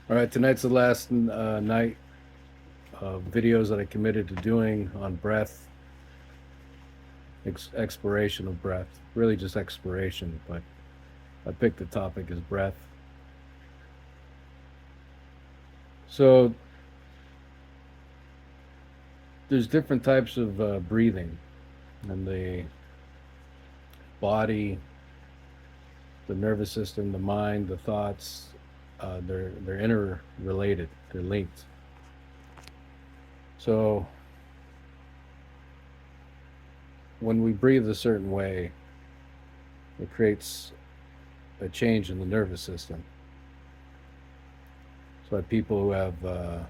All right, tonight's the last night of videos that I committed to doing on breath, exploration of breath. Really just exploration, but I picked the topic as breath. So there's different types of breathing, and the body, the nervous system, the mind, the thoughts. They're interrelated. They're linked. So when we breathe a certain way, it creates a change in the nervous system. So people who have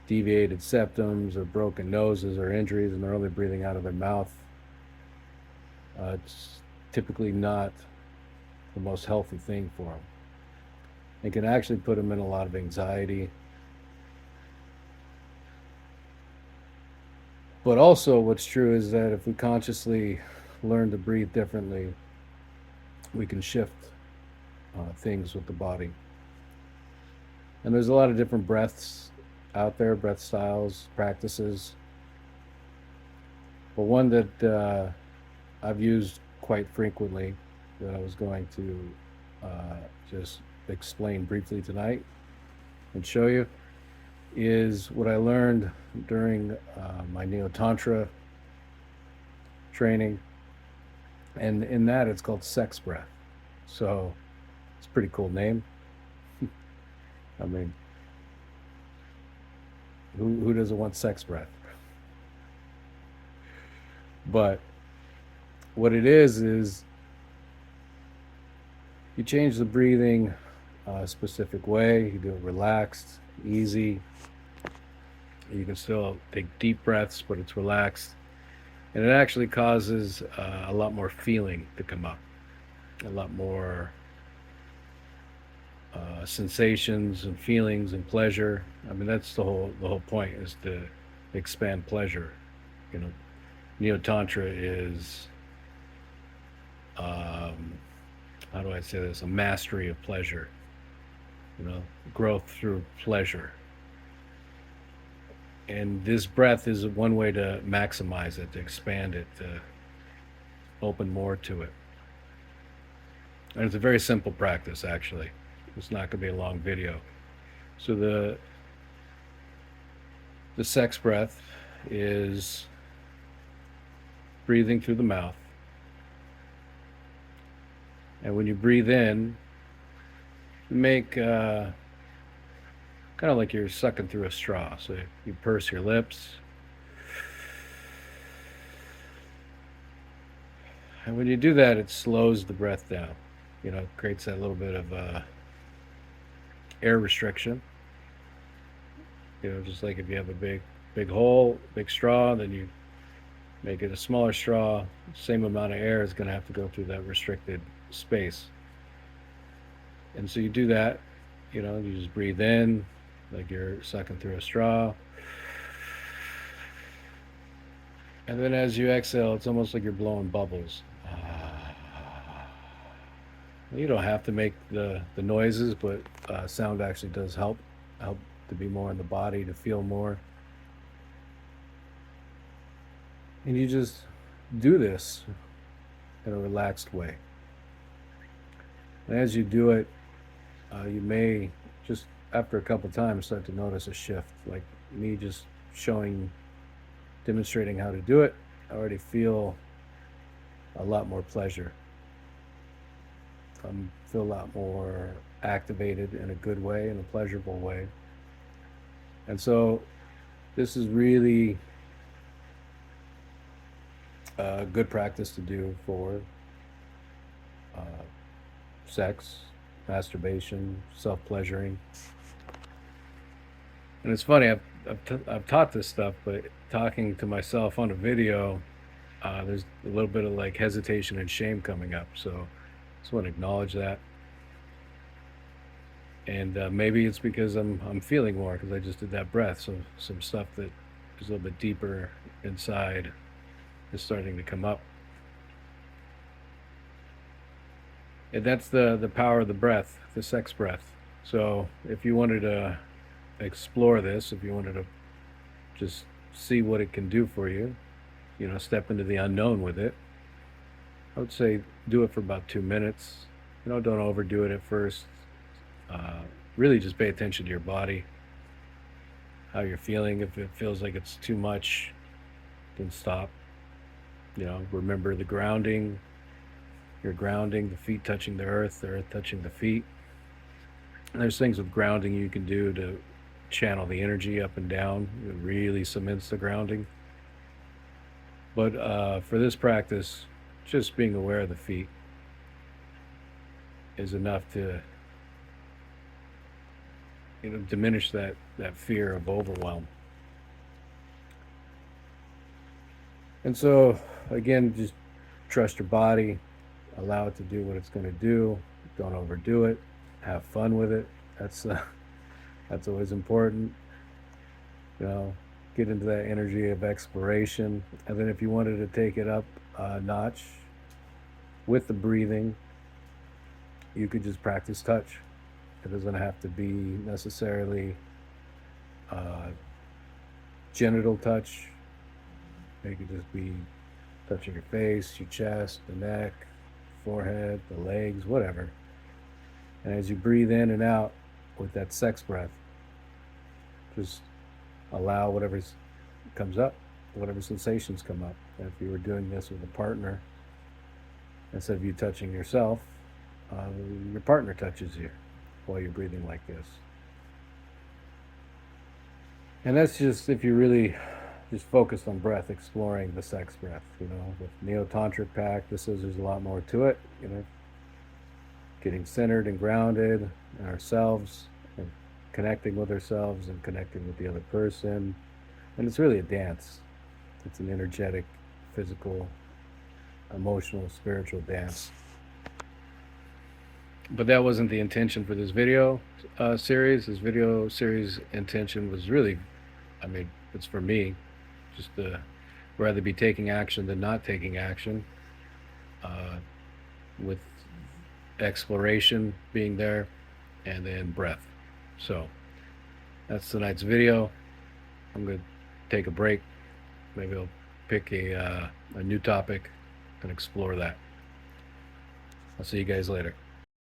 deviated septums or broken noses or injuries and they're only breathing out of their mouth, it's typically not the most healthy thing for them. It can actually put them in a lot of anxiety. But also, what's true is that if we consciously learn to breathe differently, we can shift things with the body. And there's a lot of different breaths out there, breath styles, practices. But one that I've used quite frequently that I was going to just explain briefly tonight and show you is what I learned during my Neo Tantra training. And in that, it's called sex breath. So it's a pretty cool name. I mean, who doesn't want sex breath? But what it is you change the breathing a specific way. You do it relaxed, easy. You can still take deep breaths, but it's relaxed. And it actually causes a lot more feeling to come up, a lot more sensations and feelings and pleasure. I mean, that's the whole point is to expand pleasure. You know, Neo Tantra is um, how do I say this? A mastery of pleasure. You know, growth through pleasure. And this breath is one way to maximize it, to expand it, to open more to it. And it's a very simple practice, actually. It's not going to be a long video. So the sex breath is breathing through the mouth. And when you breathe in, you make kind of like you're sucking through a straw. So you purse your lips. And when you do that, it slows the breath down. You know, it creates that little bit of air restriction. You know, just like if you have a big hole, big straw, then you make it a smaller straw. Same amount of air is going to have to go through that restricted space. And so you do that. You know, you just breathe in like you're sucking through a straw. And then as you exhale, it's almost like you're blowing bubbles. You don't have to make the noises, but sound actually does help to be more in the body, to feel more. And you just do this in a relaxed way. And as you do it, you may just after a couple times start to notice a shift. Like me just demonstrating how to do it, I already feel a lot more pleasure. I feel a lot more activated in a good way, in a pleasurable way. And so this is really a good practice to do for uh, sex, masturbation, self-pleasuring. And it's funny, I've taught this stuff, but talking to myself on a video, there's a little bit of like hesitation and shame coming up. So I just want to acknowledge that. And maybe it's because I'm feeling more because I just did that breath. So some stuff that is a little bit deeper inside is starting to come up. And that's the power of the breath, the sex breath. So if you wanted to explore this, if you wanted to just see what it can do for you, step into the unknown with it, I would say do it for about 2 minutes. Don't overdo it at first. Uh, really just pay attention to your body, how you're feeling. If it feels like it's too much, then stop. Remember the grounding. You're grounding, the feet touching the earth touching the feet. And there's things with grounding you can do to channel the energy up and down. It really cements the grounding. But for this practice, just being aware of the feet is enough to diminish that fear of overwhelm. And so again, just trust your body, allow it to do what it's going to do. Don't overdo it. Have fun with it. That's always important. Get into that energy of exploration. And then if you wanted to take it up a notch with the breathing, you could just practice touch. It doesn't have to be necessarily genital touch. It could just be touching your face, your chest, the neck, forehead, the legs, whatever. And as you breathe in and out with that sex breath, just allow whatever comes up, whatever sensations come up. And if you were doing this with a partner, instead of you touching yourself, your partner touches you while you're breathing like this. And that's just if you really just focused on breath, exploring the sex breath. With Neo-Tantric practices, there's a lot more to it. Getting centered and grounded in ourselves and connecting with ourselves and connecting with the other person. And it's really a dance. It's an energetic, physical, emotional, spiritual dance. But that wasn't the intention for this video series. This video series intention was really, it's for me, just to rather be taking action than not taking action, with exploration being there, and then breath. So that's tonight's video. I'm going to take a break. Maybe I'll pick a new topic and explore that. I'll see you guys later.